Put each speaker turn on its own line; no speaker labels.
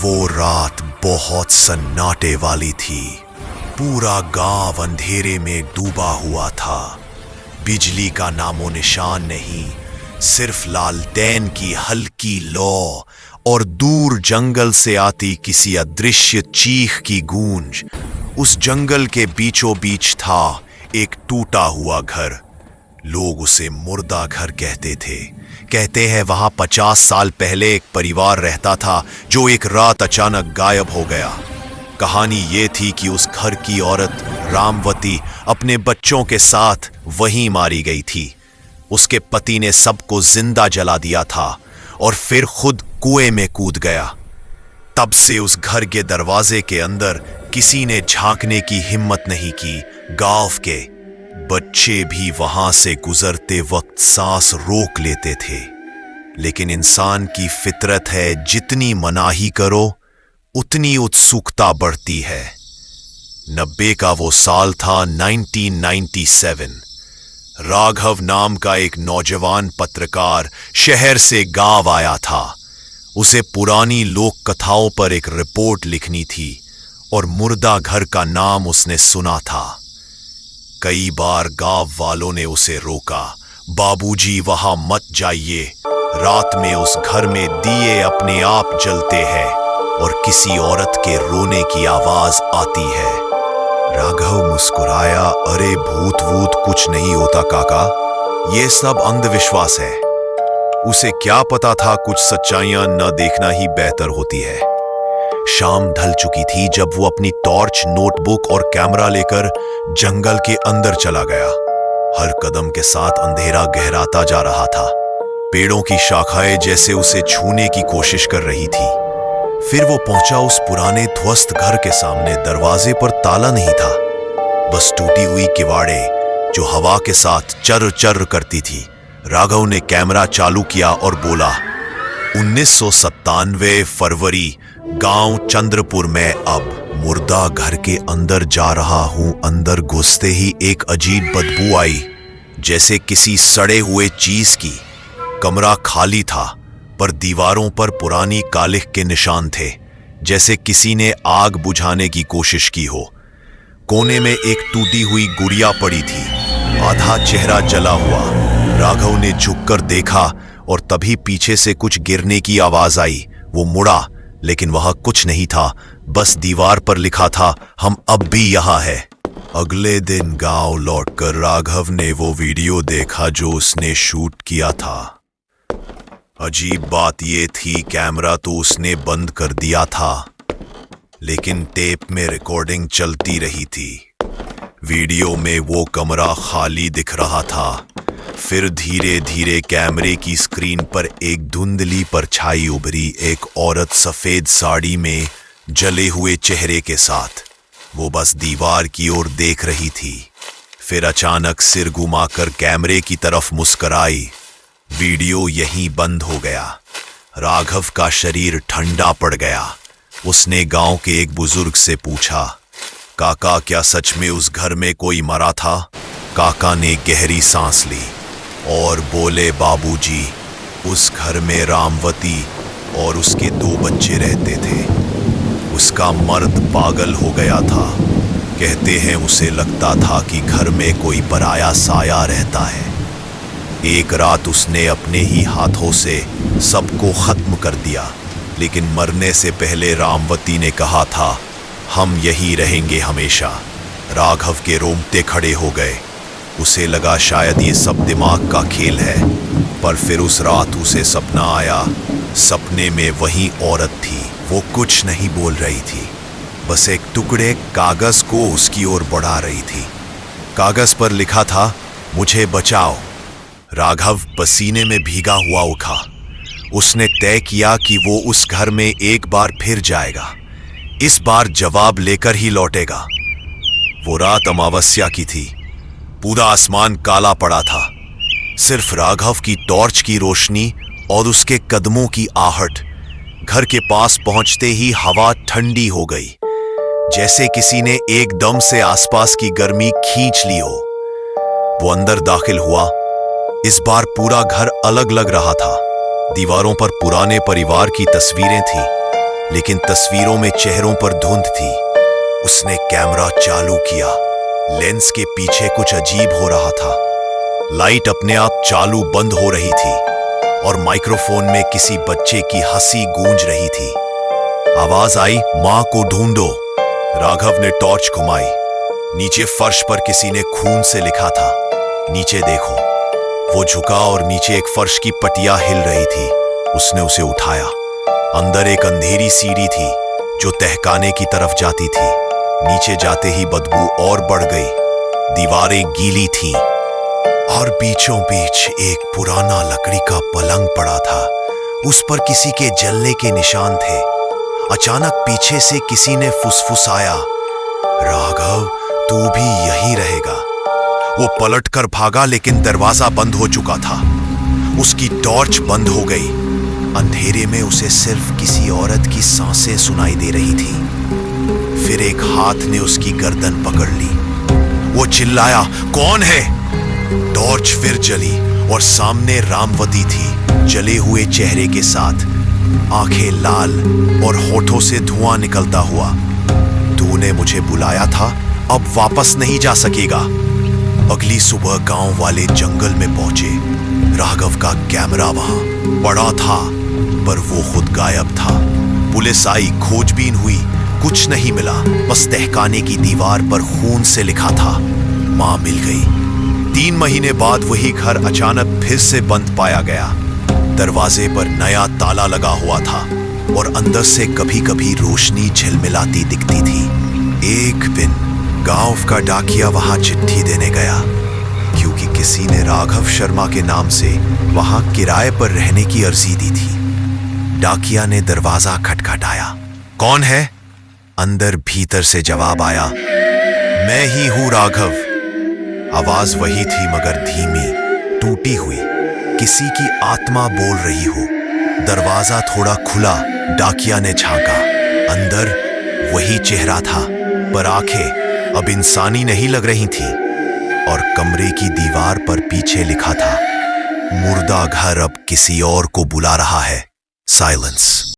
वो रात बहुत सन्नाटे वाली थी। पूरा गांव अंधेरे में डूबा हुआ था। बिजली का नामो निशान नहीं, सिर्फ लालटेन की हल्की लौ और दूर जंगल से आती किसी अदृश्य चीख की गूंज। उस जंगल के बीचों बीच था एक टूटा हुआ घर। लोग उसे मुर्दा घर कहते थे। कहते हैं वहां 50 साल पहले एक परिवार रहता था जो एक रात अचानक गायब हो गया। कहानी ये थी कि उस घर की औरत रामवती अपने बच्चों के साथ वहीं मारी गई थी। उसके पति ने सबको जिंदा जला दिया था और फिर खुद कुएं में कूद गया। तब से उस घर के दरवाजे के अंदर किसी ने झांकने की हिम्मत नहीं की। गांव के बच्चे भी वहां से गुजरते वक्त सांस रोक लेते थे। लेकिन इंसान की फितरत है, जितनी मनाही करो उतनी उत्सुकता बढ़ती है। 90 का वो साल था 1997। राघव नाम का एक नौजवान पत्रकार शहर से गांव आया था। उसे पुरानी लोक कथाओं पर एक रिपोर्ट लिखनी थी और मुर्दा घर का नाम उसने सुना था। कई बार गांव वालों ने उसे रोका, बाबूजी वहां मत जाइए, रात में उस घर में दिए अपने आप जलते हैं और किसी औरत के रोने की आवाज आती है। राघव मुस्कुराया, अरे भूत वूत कुछ नहीं होता काका, ये सब अंधविश्वास है। उसे क्या पता था कुछ सच्चाइयां न देखना ही बेहतर होती है। शाम ढल चुकी थी जब वो अपनी टॉर्च, नोटबुक और कैमरा लेकर जंगल के अंदर चला गया। हर कदम के साथ अंधेरा गहराता जा रहा था। पेड़ों की शाखाएं जैसे उसे छूने की कोशिश कर रही थी। फिर वो पहुंचा उस पुराने ध्वस्त घर के सामने। दरवाजे पर ताला नहीं था, बस टूटी हुई किवाड़ें जो हवा के साथ चर्र चर्र करती थी। राघव ने कैमरा चालू किया और बोला, 1997 फरवरी, गांव चंद्रपुर में। अब मुर्दा घर के अंदर जा रहा हूं। अंदर घुसते ही एक अजीब बदबू आई, जैसे किसी सड़े हुए चीज की। कमरा खाली था, पर दीवारों पर पुरानी कालिख के निशान थे, जैसे किसी ने आग बुझाने की कोशिश की हो। कोने में एक टूटी हुई गुड़िया पड़ी थी, आधा चेहरा जला हुआ। राघव ने झुककर देखा और तभी पीछे से कुछ गिरने की आवाज आई। वो मुड़ा, लेकिन वहां कुछ नहीं था, बस दीवार पर लिखा था, हम अब भी यहां है। अगले दिन गांव लौटकर राघव ने वो वीडियो देखा जो उसने शूट किया था। अजीब बात ये थी, कैमरा तो उसने बंद कर दिया था, लेकिन टेप में रिकॉर्डिंग चलती रही थी। वीडियो में वो कमरा खाली दिख रहा था। फिर धीरे धीरे कैमरे की स्क्रीन पर एक धुंधली परछाई उभरी, एक औरत सफेद साड़ी में जले हुए चेहरे के साथ। वो बस दीवार की ओर देख रही थी। फिर अचानक सिर घुमाकर कैमरे की तरफ मुस्कुराई। वीडियो यहीं बंद हो गया। राघव का शरीर ठंडा पड़ गया। उसने गांव के एक बुजुर्ग से पूछा, काका क्या सच में उस घर में कोई मरा था? काका ने गहरी सांस ली और बोले, बाबूजी, उस घर में रामवती और उसके 2 बच्चे रहते थे। उसका मर्द पागल हो गया था। कहते हैं उसे लगता था कि घर में कोई पराया साया रहता है। एक रात उसने अपने ही हाथों से सबको खत्म कर दिया, लेकिन मरने से पहले रामवती ने कहा था, हम यहीं रहेंगे हमेशा। राघव के रोंगटे खड़े हो गए। उसे लगा शायद ये सब दिमाग का खेल है, पर फिर उस रात उसे सपना आया। सपने में वही औरत थी। वो कुछ नहीं बोल रही थी, बस एक टुकड़े कागज को उसकी ओर बढ़ा रही थी। कागज पर लिखा था, मुझे बचाओ। राघव पसीने में भीगा हुआ उठा। उसने तय किया कि वो उस घर में एक बार फिर जाएगा। इस बार जवाब लेकर ही लौटेगा। वो रात अमावस्या की थी। पूरा आसमान काला पड़ा था। सिर्फ राघव की टॉर्च की रोशनी और उसके कदमों की आहट। घर के पास पहुंचते ही हवा ठंडी हो गई, जैसे किसी ने एकदम से आसपास की गर्मी खींच ली हो। वो अंदर दाखिल हुआ। इस बार पूरा घर अलग लग रहा था। दीवारों पर पुराने परिवार की तस्वीरें थी। लेकिन तस्वीरों में चेहरों पर धुंध थी। उसने कैमरा चालू किया। लेंस के पीछे कुछ अजीब हो रहा था। लाइट अपने आप चालू बंद हो रही थी और माइक्रोफोन में किसी बच्चे की हंसी गूंज रही थी। आवाज आई, मां को ढूंढो। राघव ने टॉर्च घुमाई। नीचे फर्श पर किसी ने खून से लिखा था, नीचे देखो। वो झुका और नीचे एक फर्श की पटिया हिल रही थी। उसने उसे उठाया। अंदर एक अंधेरी सीढ़ी थी जो तहखाने की तरफ जाती थी। नीचे जाते ही बदबू और बढ़ गई। दीवारें गीली थीं और बीचों बीच एक पुराना लकड़ी का पलंग पड़ा था। उस पर किसी के जलने के निशान थे। अचानक पीछे से किसी ने फुसफुसाया, राघव, तू भी यही रहेगा। वो पलटकर भागा, लेकिन दरवाजा बंद हो चुका था। उसकी टॉर्च बंद हो गई। अंधेरे में उसे सिर्फ किसी औरत की सांसें सुनाई दे रही थी। फिर एक हाथ ने उसकी गर्दन पकड़ ली। वो चिल्लाया, कौन है? टॉर्च फिर जली और सामने रामवती थी, जले हुए चेहरे के साथ, आंखें लाल और होठों से धुआं निकलता हुआ। तूने मुझे बुलाया था, अब वापस नहीं जा सकेगा। अगली सुबह गांव वाले जंगल में पहुंचे। राघव का कैमरा वहां पड़ा था, पर वो खुद गायब था। पुलिस आई, खोजबीन हुई, कुछ नहीं मिला। बस तहखाने की दीवार पर खून से लिखा था, मां मिल गई। 3 महीने बाद वही घर अचानक फिर से बंद पाया गया। दरवाजे पर नया ताला लगा हुआ था और अंदर से कभी कभी रोशनी झिलमिलाती दिखती थी। एक दिन गांव का डाकिया वहां चिट्ठी देने गया, क्योंकि किसी ने राघव शर्मा के नाम से वहां किराए पर रहने की अर्जी दी थी। डाकिया ने दरवाजा खटखटाया। कौन है? अंदर भीतर से जवाब आया, मैं ही हूं राघव। आवाज वही थी, मगर धीमी, टूटी हुई, किसी की आत्मा बोल रही हो। दरवाजा थोड़ा खुला। डाकिया ने झांका। अंदर वही चेहरा था, पर आंखें अब इंसानी नहीं लग रही थी। और कमरे की दीवार पर पीछे लिखा था, मुर्दा घर अब किसी और को बुला रहा है। साइलेंस।